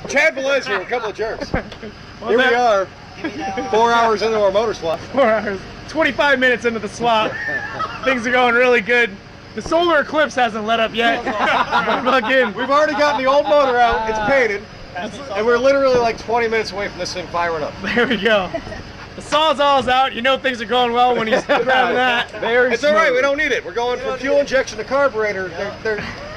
Chad Velez here, a couple of jerks. Here we are, 4 hours into our motor swap. 4 hours, 25 minutes into the swap. Things are going really good. The solar eclipse hasn't let up yet. We've already gotten the old motor out, it's painted, and we're literally like 20 minutes away from this thing firing up. There we go. The Sawzall's out. You know things are going well when he's grabbing that. It's all right, we don't need it. We're going from fuel injection to carburetor.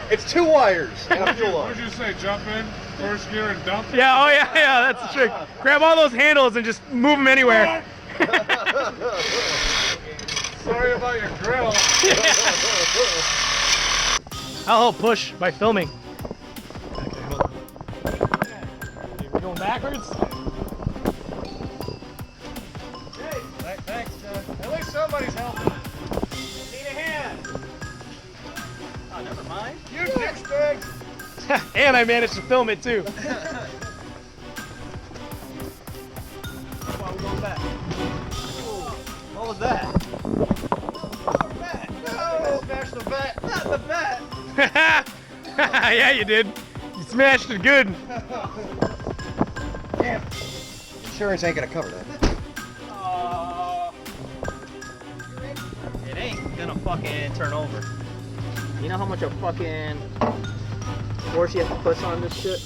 It's 2 wires and a fuel line. What did you say, jump in, first gear and dump? Yeah, oh yeah, that's the trick. Grab all those handles and just move them anywhere. Sorry about your grill. I'll help push by filming. Okay, hold on. We're going backwards? Hey, thanks, John. At least somebody's helping. Need a hand. Oh, never mind. You dick stags. And I managed to film it too. Why are we going back? What was that? No, smash the bat. Not the bat. Yeah, you did. You smashed it good. Damn. Insurance ain't gonna cover that. It ain't gonna fucking turn over. You know how much a fucking force you have to push on this shit?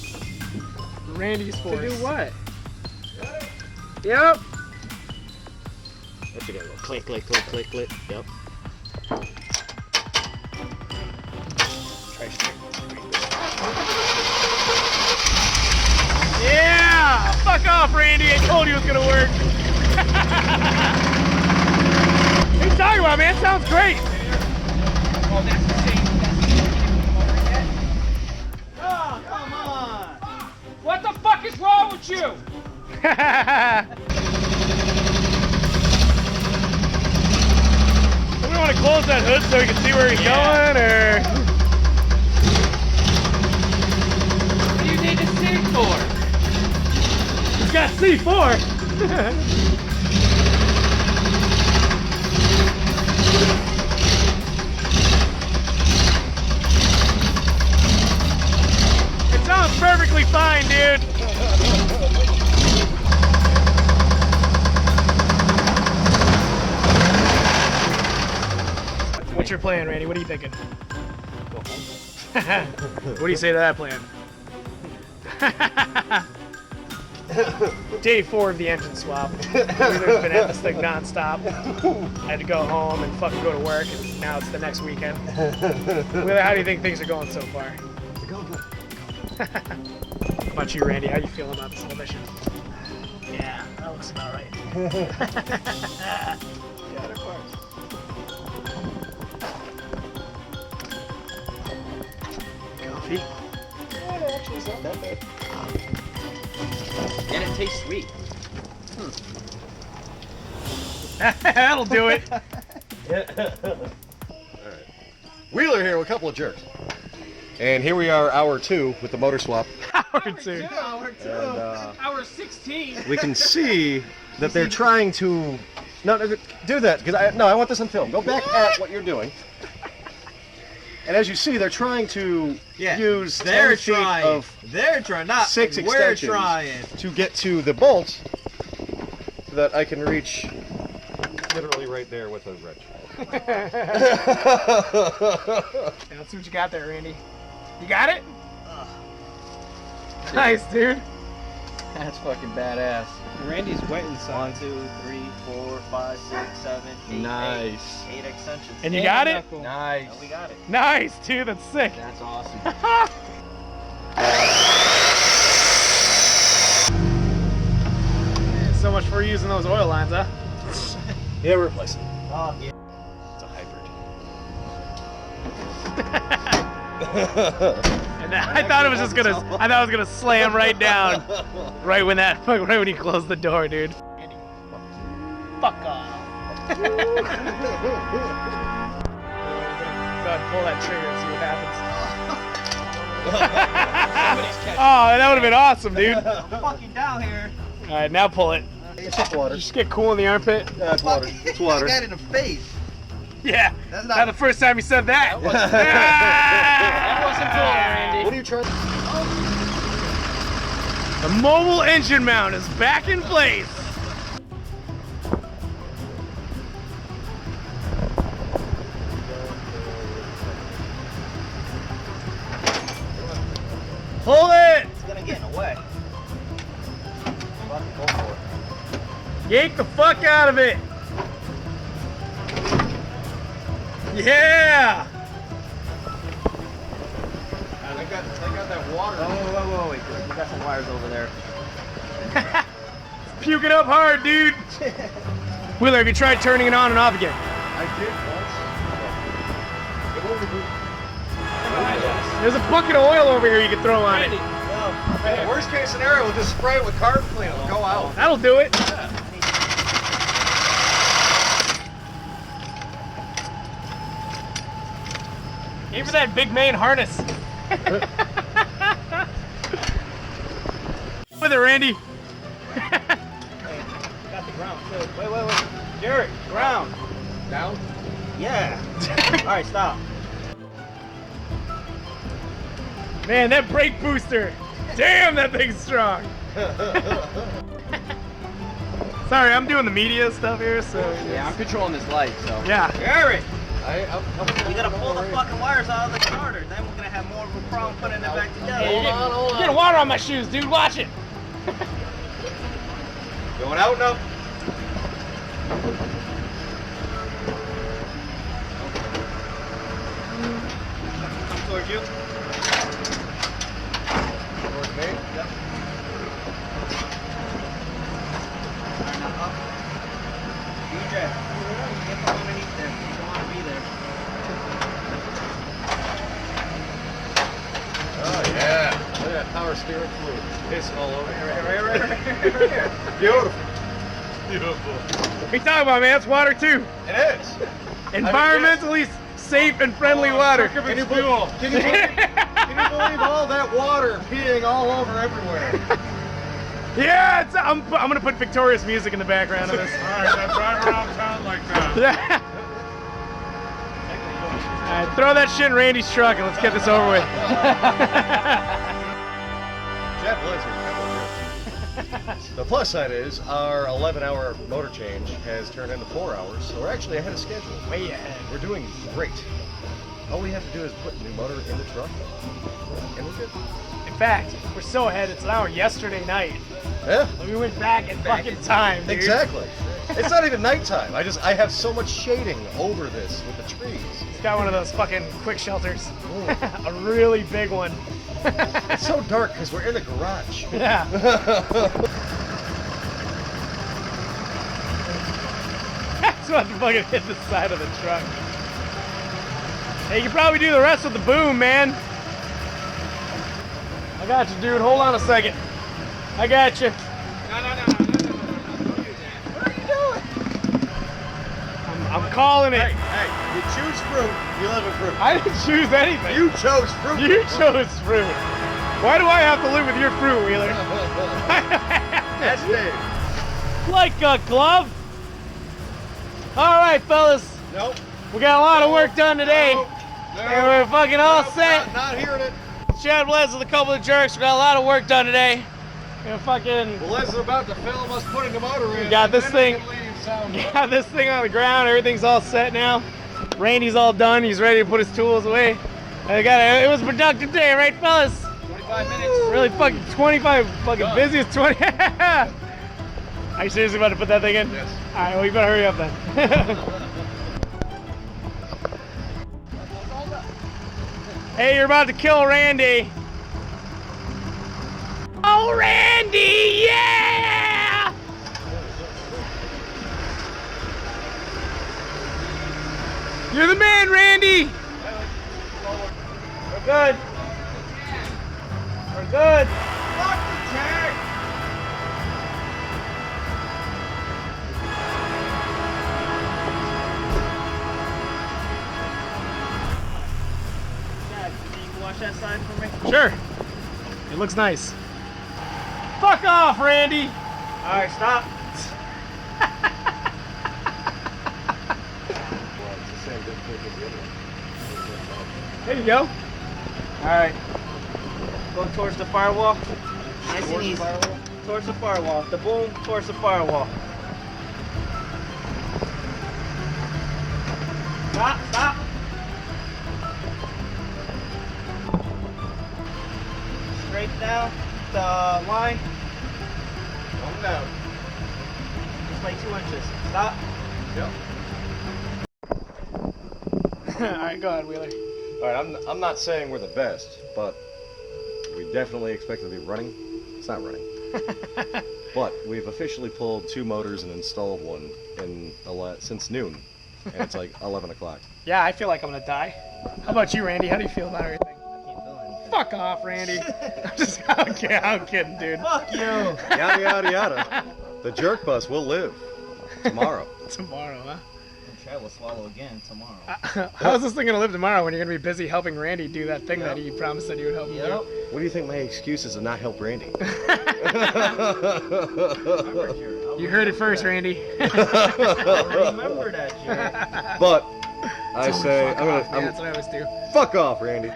Randy's force. To do what? Yep. There you go. Click, click, click, click, click. Yep. Yeah! Fuck off, Randy. I told you it was gonna work. What are you talking about, man? Sounds great. Oh, that's the same. Oh, come on. What the fuck is wrong with you? Do we want to close that hood so we can see where he's going, or? What do you need to see for? He's got C4. It sounds perfectly fine, dude. What's your plan, Randy? What are you thinking? Go home. What do you say to that plan? Day 4 of the engine swap. We've been at this thing non-stop. I had to go home and fucking go to work, and now it's the next weekend. Wheeler, how do you think things are going so far? They're going good. How about you, Randy? How you feeling about this whole mission? Yeah, that looks about right. Yeah, they're close. Coffee? Yeah, actually, it's not that bad. And it tastes sweet. That'll do it. Alright. Wheeler here with a couple of jerks. And here we are, hour 2 with the motor swap. Hour 2. And, Hour 16. we can see that they're trying to... No, do that, because I want this on film. Go back at what you're doing. And as you see, they're trying to use 10 feet of They're trying, not 6 we're extensions trying. to get to the bolts so that I can reach literally right there with a wrench. Let's see what you got there, Randy. You got it? Nice, dude. That's fucking badass. Randy's wet inside. 1, 2, 3, 4, 5, 6, 7, 8. Nice. 8 extensions. And you got it? Nice. Oh, we got it. Nice, dude. That's sick. That's awesome. So much for using those oil lines, huh? Yeah, we're replacing. Oh, yeah. It's a hybrid. And I thought it was just gonna. I thought it was gonna slam right down, right when he closed the door, dude. Andy, fuck off. Go ahead and pull that trigger and see what happens. Oh, that would have been awesome, dude. I'm fucking down here. All right, now pull it. It's just water. Just get cool in the armpit. Yeah, it's water. It's water. I got it in the face. Yeah. That's Not the first time you said that. That wasn't cool, Randy. What are you trying? The mobile engine mount is back in place. Hold it! It's gonna get in the way. Go for it. Yank the fuck out of it. Yeah! They got that water. Oh, wait. We got some wires over there. Puke it up hard, dude. Wheeler, have you tried turning it on and off again? I did once. It won't be. There's a bucket of oil over here you can throw on it. Hey, worst case scenario, we'll just spray it with carb cleaner. It'll go out. That'll do it. Aim for that big main harness. With it, Randy. Got the ground too. Wait. Jerk, ground. Down? Yeah. All right, stop. Man, that brake booster. Damn, that thing's strong. Sorry, I'm doing the media stuff here, so. Yeah, I'm controlling this light, so. Yeah. Jerry, I'm you gotta pull the fucking wires out of the starter. Then we're gonna have more of a problem putting it back together. Hold on. You're getting water on my shoes, dude. Watch it. Going out now? Come towards you. Towards me? Yep. Alright, now up. DJ, get from underneath there. You don't want to be there. Oh yeah. Look at that power steering fluid. Pissing all over. Right here. Beautiful. Beautiful. What are you talking about, man? It's water too. It is. Environmentally safe and friendly water. Can you believe all that water peeing all over everywhere? Yeah, I'm gonna put Victorious music in the background of this. Alright, now drive around town like that. Yeah. All right, throw that shit in Randy's truck and let's get this over with. Jeff Velez here, Couple of Jerks. The plus side is our 11-hour motor change has turned into 4 hours, so we're actually ahead of schedule. Way ahead. We're doing great. All we have to do is put a new motor in the truck, and we're good. In fact, we're so ahead, it's an hour yesterday night. Yeah. We went back in fucking time, dude. Exactly. It's not even nighttime. I have so much shading over this with the trees. It's got one of those fucking quick shelters. A really big one. It's so dark because we're in a garage. Yeah. That's what fucking hit the side of the truck. Hey, you can probably do the rest with the boom, man. I got you, dude. Hold on a second. I got you. No. What are you doing? I'm calling it. Hey, you choose fruit, you live in fruit. I didn't choose anything. You chose fruit. You chose fruit. Why do I have to live with your fruit, Wheeler? That's Dave. Like a glove. All right, fellas. Nope. We got a lot of work done today. Nope. And we're fucking all set. Not hearing it. Chad Velez with a couple of jerks. We got a lot of work done today. We're fucking Velez is about to film us putting the motor in. got this and then thing. we can leave sound. got this thing on the ground. Everything's all set now. Randy's all done. He's ready to put his tools away. It was a productive day, right, fellas? 25 minutes. Really fucking 25, fucking busiest 20. Are you seriously about to put that thing in? Yes. All right, well, you better hurry up then. Hey, you're about to kill Randy. Oh, Randy, yeah! You're the man, Randy. We're good. We're good. Fuck the tank! Dad, can you wash that side for me? Sure. It looks nice. Fuck off, Randy. All right, stop. There you go. All right. Go towards the firewall. Nice and easy. Towards the firewall. The boom towards the firewall. Stop, stop. Straight down the line. Come down. Just like 2 inches. Stop. Yep. Alright, go ahead, Wheeler. Alright, I'm not saying we're the best, but we definitely expect to be running. It's not running. But we've officially pulled 2 motors and installed one since noon. And it's like 11 o'clock. Yeah, I feel like I'm gonna die. How about you, Randy? How do you feel about everything? I can't feel anything. Fuck off, Randy. I'm kidding, dude. Fuck you. Yada, yada, yada. The jerk bus will live tomorrow. Tomorrow, huh? I'm sure I will swallow again tomorrow. How's this thing gonna live tomorrow when you're gonna be busy helping Randy do that thing that he promised that he would help him do? What do you think my excuse is to not help Randy? You heard it first, Randy. I remember that, Jerk. But I say, That's what I always do. fuck off, Randy.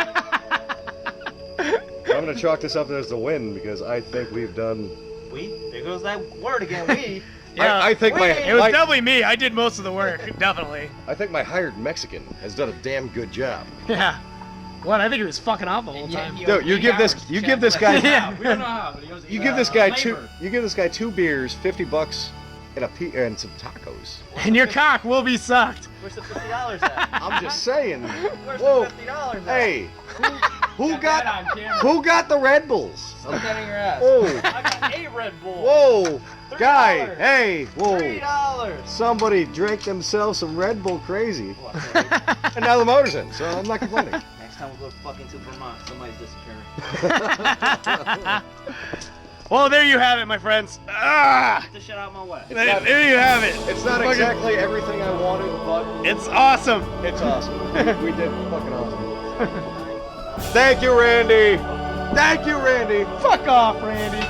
I'm gonna chalk this up as the win because I think we've done. We? There goes that word again. We. Yeah, I think it was definitely me. I did most of the work, definitely. I think my hired Mexican has done a damn good job. Yeah. What? I think he was fucking off the whole time. Dude, you give this guy. Yeah. We don't know how, but he goes, You give this guy two beers, $50, and some tacos. And your cock will be sucked. Where's the $50 at? I'm just saying. Where's Whoa. the $50 at? Hey, who that on camera. got the Red Bulls? Look at your ass. Whoa, I got 8 Red Bulls. whoa, $3. guy, hey, whoa. $3. Somebody drank themselves some Red Bull crazy, Oh, I feel like and now the motor's in, so I'm not complaining. next time we'll go fucking to Vermont. Somebody's disappearing. Well, there you have it, my friends. Ah! Get the shit out of my way. There you have it. It's not exactly everything I wanted, but It's awesome. it's awesome. We did fucking awesome. Thank you, Randy. Thank you, Randy. Fuck off, Randy.